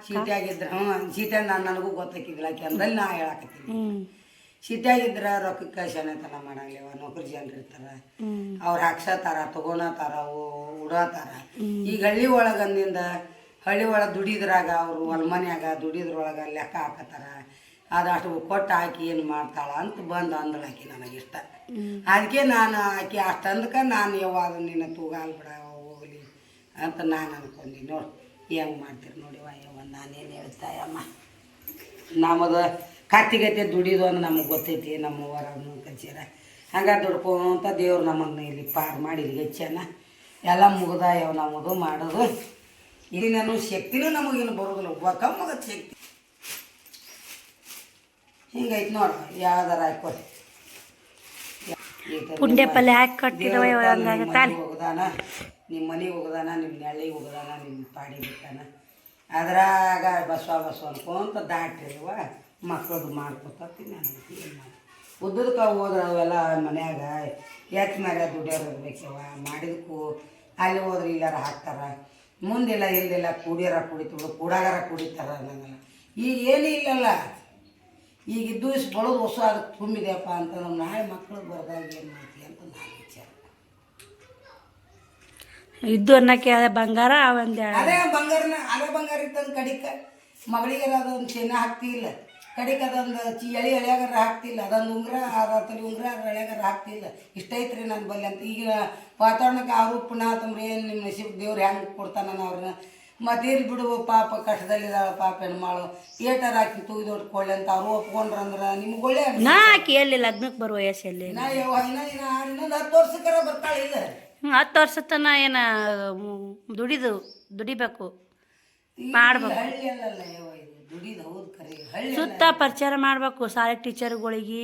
ಸೀಟ್ಯಾಗಿದ್ರೆ ಸೀಟ್ಯಾಗ ನನಗೂ ಗೊತ್ತಾಕಿದ್ದಿಲ್ಲ ಆಕೆ ಅಂದಲ್ಲಿ ನಾ ಹೇಳಾಕತ್ತೀನಿ ಸಿಟಿಯಾಗಿದ್ರೆ ರೊಕ್ಕಕ್ಕೆ ಶನತನ ಮಾಡಂಗಿಲ್ಲ ನೌಕರಿ ಜನರು ಇರ್ತಾರೆ ಅವ್ರು ಹಾಕ್ಸತಾರ ತಗೋನತಾರ ಉಡತಾರ ಈಗ ಹಳ್ಳಿ ಒಳಗಂದಿಂದ ಹಳ್ಳಿ ಒಳಗೆ ದುಡಿದ್ರಾಗ ಅವರು ಹೊಲ್ಮನ್ಯಾಗ ದುಡಿದ್ರೊಳಗೆ ಲೆಕ್ಕ ಹಾಕತ್ತಾರ ಅದಷ್ಟು ಕೊಟ್ಟು ಹಾಕಿ ಏನು ಮಾಡ್ತಾಳ ಅಂತ ಬಂದು ಅಂದಳು ಆಕಿ ನನಗಿಷ್ಟ ಅದಕ್ಕೆ ನಾನು ಆಕಿ ಅಷ್ಟು ಅಂದಕ್ಕೆ ನಾನು ಯಾವಾಗ ನಿನ್ನ ತೂಗಾಲ್ ಬಿಡ ಹೋಗಲಿ ಅಂತ ನಾನು ಅನ್ಕೊಂಡಿ ನೋಡಿ ಹೆಂಗೆ ಮಾಡ್ತೀರಿ ನೋಡಿ ಯವ್ವ ನಾನೇನು ಹೇಳ್ತಾಯಮ್ಮ ನಮ್ಮದು ಕತ್ತಿಗತ್ತೆ ದುಡಿದು ಅಂದ್ರೆ ನಮಗೆ ಗೊತ್ತೈತಿ ನಮ್ಮ ಹೊರನು ಕಲ್ಸಿರ ಹಂಗೆ ದುಡ್ಕೊಂತ ದೇವ್ರು ನಮ್ಮನ್ನು ಇಲ್ಲಿ ಪಾರು ಮಾಡಿ ಇಲ್ಲಿ ಹೆಚ್ಚನ ಎಲ್ಲ ಮುಗ್ದ ಯಾವ ನಮ್ಮದು ಮಾಡೋದು ಇಲ್ಲಿ ನಾನು ಶಕ್ತಿನೂ ನಮಗೇನು ಬರೋದಿಲ್ಲ ಒಬ್ಬ ಕಮ್ಮಗ ಶಕ್ತಿ ಹಿಂಗೈತೆ ನೋಡು ಯಾವ್ದಾರ ಹಾಕೊಡಿ ಪುಂಡೆ ಪಲ್ಯ ಹಾಕಿ ಕಟ್ಟಿದವ ಹೋಗದಾನ ನಿಮ್ಮ ಮನೆಗೆ ಹೋಗದಾನ ನಿಮ್ಮ ನೆಳ್ಳಿಗೆ ಹೋಗದಾನ ನಿಮ್ಮ ಪಾಡಿ ಬಿಟ್ಟಾನ ಅದ್ರಾಗ ಬಸವ ಅನ್ಕೊಂತ ದಾಟಿರುವ ಮಕ್ಕಳದು ಮಾಡ್ಕೊತೀನಿ ನಾನು ಏನು ಮಾಡಿ ಉದ್ದದಕ್ಕೆ ಹೋದ್ರೆ ಅವೆಲ್ಲ ಮನ್ಯಾಗ ಎತ್ ಮೇಲೆ ದುಡಿಯೋರು ಇರ್ಬೇಕವ ಮಾಡಿದಕ್ಕೂ ಅಲ್ಲಿ ಹೋದ್ರೆ ಇಲ್ಲಾರ ಹಾಕ್ತಾರೆ ಮುಂದೆಲ್ಲ ಹಿಂದೆಲ್ಲ ಕುಡಿಯೋರ ಕುಡಿತೀವಿ ಕೂಡಾಗಾರ ಕುಡಿತಾರ ನನಗೆಲ್ಲ ಈಗ ಏನೂ ಇಲ್ಲಲ್ಲ ಈಗ ಇದ್ದು ಬಳೋದು ಹೊಸ ಅದಕ್ಕೆ ತುಂಬಿದೆಯಪ್ಪ ಅಂತ ನಮ್ಮ ನಾಳೆ ಮಕ್ಕಳು ಬರ್ದಾಗ ಏನು ಮಾಡ್ತೀವಿ ಅಂತ ನಾನು ವಿಚಾರ ಇದ್ದು ಅನ್ನಕ್ಕೆ ಬಂಗಾರ ಅದೇ ಬಂಗಾರ ಇತ್ತಂದು ಕಡಿಕ ಮಗಳಿಗೆ ಅದೊಂದು ಚಿನ್ನ ಹಾಕ್ತಿಲ್ಲ ಕಡಿಕೆ ಅದೊಂದು ಎಳೆಯಾಗಾರ ಹಾಕ್ತಿಲ್ಲ ಅದೊಂದು ಉಂಗುರ ತಲೆ ಉಂಗುರ ಎಳೆಯಾಗಾರ ಹಾಕ್ತಿಲ್ಲ ಇಷ್ಟ ಐತ್ರಿ ನನ್ನ ಬಲ್ಲಿ ಅಂತ ಈಗ ವಾತಾವರಣಕ್ಕೆ ಅವರು ಪುನಃ ತಂಬ್ರಿ ಏನು ನಿಮ್ಮ ನಸೀಬ್ ದೇವ್ರು ಹೆಂಗೆ ಕೊಡ್ತಾನ ಅವ್ರನ್ನ ಮತ್ತೇನು ಬಿಡು ಪಾಪ ಕಷ್ಟದಲ್ಲಿದ್ದಾಳೆ ಪಾಪ ಹೆಣ್ಮಾಳು ಏಟಾರ ಹಾಕಿ ತೂಗಿದೊಟ್ಟು ಕೊಳ್ಳಿ ಅಂತ ಅವ್ರು ಒಪ್ಕೊಂಡ್ರಂದ್ರೆ ನಿಮ್ಗೆ ಒಳ್ಳೆ ನಾ ಹಾಕಿ ಎಲ್ಲಿ ಲಗ್ನಕ್ಕೆ ಬರುವ ವಯಸ್ಸಲ್ಲಿ ನಾ ಇನ್ನೊಂದು 10 ವರ್ಷಕ್ಕರ ಬರ್ತಾಳೆ ಇಲ್ಲ 10 ವರ್ಷ ತನ ಏನು ದುಡಿಬೇಕು ಮಾಡ್ಬೇಕು ಹಳ್ಳಿ ಅಲ್ಲಲ್ಲ ದುಡಿದು ಹೌದು ಕರೆ ಹಳ್ಳಿ ಸುತ್ತ ಪರಿಚಾರ ಮಾಡಬೇಕು ಶಾಲೆ ಟೀಚರ್ಗಳಿಗೆ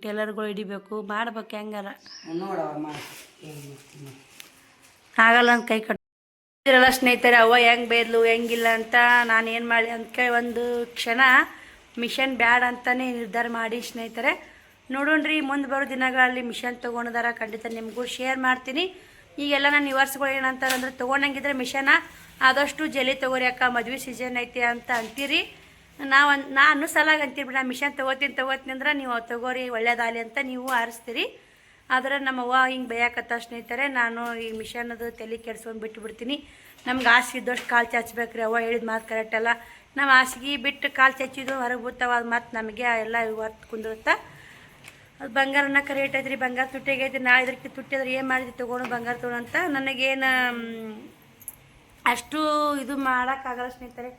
ಟೇಲರ್ಗಳು ಹಿಡಿಬೇಕು ಮಾಡ್ಬೇಕು ಹೆಂಗಾರ ನೋಡವ ಮಾಡಿ ಏನು ಮಾಡ್ತೀನಿ ಆಗಲ್ಲ ಅಂತ ಕೈ ಕಟ್ ಇದ್ರಲ್ಲ ಸ್ನೇಹಿತರೆ ಅವ್ವ ಹೆಂಗೆ ಬೇದ್ಲು ಹೆಂಗಿಲ್ಲ ಅಂತ ನಾನು ಏನು ಮಾಡಿ ಅಂದ್ಕೇಳಿ ಒಂದು ಕ್ಷಣ ಮಿಷನ್ ಬ್ಯಾಡ ಅಂತಲೇ ನಿರ್ಧಾರ ಮಾಡಿ ಸ್ನೇಹಿತರೆ ನೋಡೋಣ್ರಿ ಮುಂದೆ ಬರೋ ದಿನಗಳಲ್ಲಿ ಮಿಷನ್ ತೊಗೊಂಡದಾರ ಖಂಡಿತ ನಿಮಗೂ ಶೇರ್ ಮಾಡ್ತೀನಿ. ಈಗೆಲ್ಲ ನಾನು ನಿವಾರ್ಸ್ಗಳು ಏನಂತಾರೆ ಅಂದ್ರೆ ತೊಗೊಂಡಂಗಿದ್ರೆ ಮಿಷನ ಆದಷ್ಟು ಜಲ್ದಿ ತೊಗೋರಿ ಅಕ್ಕ ಮದುವೆ ಸೀಸನ್ ಐತಿ ಅಂತ ಅಂತೀರಿ. ನಾನು ಸಲಾಗ ಅಂತೀರಿ ಬಿಡ ಮಿಷನ್ ತೊಗೋತೀನಿ ಅಂದ್ರೆ ನೀವು ತೊಗೋರಿ ಒಳ್ಳೇದಾಗಲಿ ಅಂತ ನೀವು ಆರಿಸ್ತೀರಿ. ಆದರೆ ನಮ್ಮವ್ವ ಹಿಂಗೆ ಬೇಯಾಕತ್ತ ಸ್ನೇಹಿತರೆ ನಾನು ಈ ಮಿಷನದು ತಲೆ ಕೆಡ್ಸ್ಕೊಂಡು ಬಿಟ್ಬಿಡ್ತೀನಿ. ನಮ್ಗೆ ಹಾಸಿಗೆ ಇದ್ದಷ್ಟು ಕಾಲು ಚಾಚ್ಬೇಕ್ರಿ. ಅವ್ವ ಹೇಳಿದ ಮಾತು ಕರೆಕ್ಟ್ ಅಲ್ಲ. ನಮ್ಮ ಹಾಸಿಗೆ ಬಿಟ್ಟು ಕಾಲು ಚಾಚಿದ್ದು ಹೊರಗೆ ಬಿಡ್ತಾವ ಅದು ಮತ್ತು ನಮಗೆ ಎಲ್ಲ ಹೊತ್ತು ಕುಂದಿರುತ್ತೆ. ಅದು ಬಂಗಾರನ ರೇಟ್ ಐತ್ರಿ, ಬಂಗಾರ ತುಟ್ಟಿಗೈತಿ. ನಾಳೆ ಇದಕ್ಕೆ ತುಟ್ಟಿದ್ರೆ ಏನು ಮಾಡಿದ್ವಿ ತೊಗೊಂಡು ಬಂಗಾರ ತೊಗೊಂಡು ಅಂತ ನನಗೇನು ಅಷ್ಟು ಇದು ಮಾಡೋಕ್ಕಾಗಲ್ಲ ಸ್ನೇಹಿತರೆ.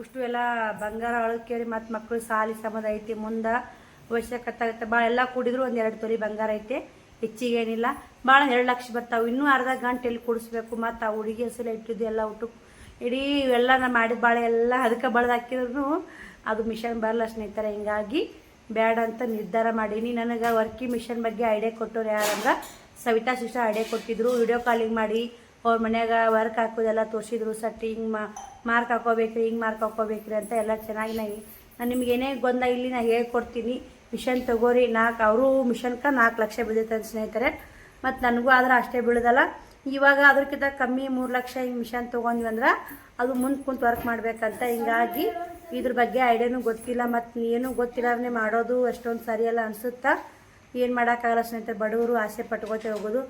ಅಷ್ಟು ಎಲ್ಲ ಬಂಗಾರ ಒಳಗೆ ಮತ್ತು ಮಕ್ಕಳು ಸಾಲಿ ಸಮದ ಐತಿ, ಮುಂದೆ ಅವಶ್ಯಕತೆ ಭಾಳ ಎಲ್ಲ ಕೂಡಿದ್ರು ಒಂದು 2 ತೊಲಿ ಬಂಗಾರ ಐತೆ, ಹೆಚ್ಚಿಗೆ ಏನಿಲ್ಲ. ಭಾಳ 2 ಲಕ್ಷ ಬರ್ತಾವೆ. ಇನ್ನೂ ಅರ್ಧ ಗಂಟೆಯಲ್ಲಿ ಕೊಡಿಸ್ಬೇಕು. ಮತ್ತು ಆ ಹುಡುಗಿ ಹೆಸರು ಇಟ್ಟಿದ್ದು ಎಲ್ಲ ಊಟ ಇಡೀ ಎಲ್ಲ ನಾನು ಮಾಡಿದ ಬಾಳೆ ಎಲ್ಲ ಅದಕ್ಕೆ ಬಳ್ದು ಹಾಕಿದ್ರು ಅದು ಮಿಷನ್ ಬರಲ್ಲ ಸ್ನೇಹಿತರೆ. ಹಿಂಗಾಗಿ ಬ್ಯಾಡ ಅಂತ ನಿರ್ಧಾರ ಮಾಡೀನಿ. ನನಗೆ ವರ್ಕಿ ಮಿಷನ್ ಬಗ್ಗೆ ಐಡಿಯಾ ಕೊಟ್ಟವ್ರು ಯಾರಂದ್ರೆ ಸವಿತಾ ಸಿಸ್ಟರ್ ಐಡಿಯಾ ಕೊಟ್ಟಿದ್ರು. ವಿಡಿಯೋ ಕಾಲಿಂಗ್ ಮಾಡಿ ಅವ್ರ ಮನ್ಯಾಗ ವರ್ಕ್ ಹಾಕೋದೆಲ್ಲ ತೋರಿಸಿದ್ರು. ಸಟ್ಟಿ ಹಿಂಗೆ ಮಾರ್ಕ್ ಹಾಕೋಬೇಕ್ರಿ, ಹಿಂಗೆ ಮಾರ್ಕ್ ಹಾಕೋಬೇಕ್ರಿ ಅಂತ ಎಲ್ಲ ಚೆನ್ನಾಗಿ ನಾನು ನಿಮ್ಗೆ ಏನೇ ಗೊಂದಲ ಇಲ್ಲಿ ನಾನು ಹೇಳ್ಕೊಡ್ತೀನಿ. ಮಿಷನ್ ತೊಗೋರಿ. ಅವರು ಮಿಷನ್ಗೆ 4 ಲಕ್ಷ ಬೀಳ್ತೈತೆ ಸ್ನೇಹಿತರೆ. ಮತ್ತು ನನಗೂ ಆದ್ರೆ ಅಷ್ಟೇ ಬೀಳೋದಲ್ಲ. ಇವಾಗ ಅದಕ್ಕಿಂತ ಕಮ್ಮಿ 3 ಲಕ್ಷ ಹಿಂಗೆ ಮಿಷನ್ ತೊಗೊಂಡ್ವಿ ಅಂದ್ರೆ ಅದು ಮುಂದೆ ಕುಂತು ವರ್ಕ್ ಮಾಡಬೇಕಂತ. ಹಿಂಗಾಗಿ ಇದ್ರ ಬಗ್ಗೆ ಐಡಿಯಾನೂ ಗೊತ್ತಿಲ್ಲ ಮತ್ತು ಏನೂ ಗೊತ್ತಿಲ್ಲದೇ ಮಾಡೋದು ಅಷ್ಟೊಂದು ಸರಿಯಲ್ಲ ಅನಿಸುತ್ತಾ. ಏನು ಮಾಡೋಕ್ಕಾಗಲ್ಲ ಸ್ನೇಹಿತರೆ. ಬಡವರು ಆಸೆ ಪಟ್ಕೋತೆ ಹೋಗೋದು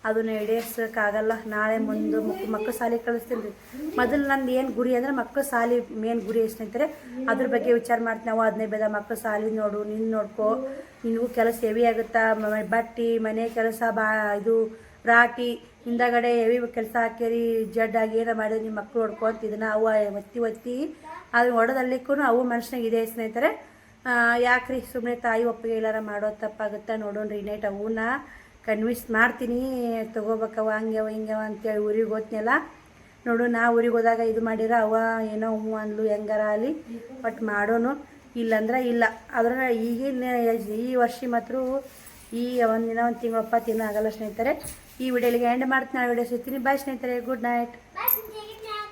ಅದನ್ನು ಈಡೇರ್ಸೋಕ್ಕಾಗಲ್ಲ. ನಾಳೆ ಮುಂದೆ ಮಕ್ಕಳು ಸಾಲಿ ಕಳಿಸ್ತೀನಿ ರೀ. ಮೊದಲು ನಂದು ಏನು ಗುರಿ ಅಂದರೆ ಮಕ್ಕಳು ಸಾಲಿ ಮೇನ್ ಗುರಿ ಸ್ನೇಹಿತರೆ. ಅದ್ರ ಬಗ್ಗೆ ವಿಚಾರ ಮಾಡ್ತೀನಿ. ನಾವು 15 ಬೇದ ಮಕ್ಕಳು ಸಾಲಿ ನೋಡು, ನಿನ್ನ ನೋಡ್ಕೋ, ನಿನಗೂ ಕೆಲಸ ಹೆವಿ ಆಗುತ್ತಾ, ಬಟ್ಟೆ ಮನೆ ಕೆಲಸ ಇದು ರಾಟಿ ಹಿಂದಗಡೆ ಹೆವಿ ಕೆಲಸ ಹಾಕಿರಿ ಜಡ್ಡಾಗಿ ಏನೋ ಮಾಡಿದ್ರೆ ನಿಮ್ಮ ಮಕ್ಕಳು ಹೊಡ್ಕೊ ಅಂತ ಇದನ್ನು ಅವು ಒತ್ತಿ ಅದನ್ನ ಹೊಡೋದಲ್ಲಿಕ್ಕೂ ಅವು ಮನುಷ್ಯನಾಗ ಇದೆ ಸ್ನೇಹಿತರೆ. ಯಾಕ್ರಿ ಸುಮ್ಮನೆ ತಾಯಿ ಒಪ್ಪಿಗೆ ಎಲ್ಲಾರ ಮಾಡೋದು ತಪ್ಪಾಗುತ್ತಾ. ನೋಡೋಣ್ರಿ ನೈಟ್ ಅವನ್ನ ಕನ್ವಿನ್ಸ್ ಮಾಡ್ತೀನಿ ತೊಗೋಬೇಕವ ಹಂಗ್ಯವ ಹಿಂಗ್ಯವ ಅಂತೇಳಿ. ಊರಿಗೆ ಹೋದ್ನೆಲ್ಲ ನೋಡು, ನಾ ಊರಿಗೆ ಹೋದಾಗ ಇದು ಮಾಡಿರ ಅವ ಏನೋ ಹ್ಞೂ ಅಂದ್ಲು ಹೆಂಗಾರ ಅಲ್ಲಿ ಬಟ್ ಮಾಡೋನು. ಇಲ್ಲಂದ್ರೆ ಇಲ್ಲ. ಆದ್ರೆ ಈಗಿನ ಈ ವರ್ಷ ಮಾತ್ರ ಈ ಒಂದು ತಿಂಗಳು 20 ದಿನ ಆಗಲ್ಲ ಸ್ನೇಹಿತರೆ. ಈ ವಿಡಿಯೋಲಿಗೆ ಎಂಡ್ ಮಾಡ್ತೀನಿ. ವಿಡಿಯೋ ಸಿಗ್ತೀನಿ. ಬಾಯ್ ಸ್ನೇಹಿತರೆ, ಗುಡ್ ನೈಟ್.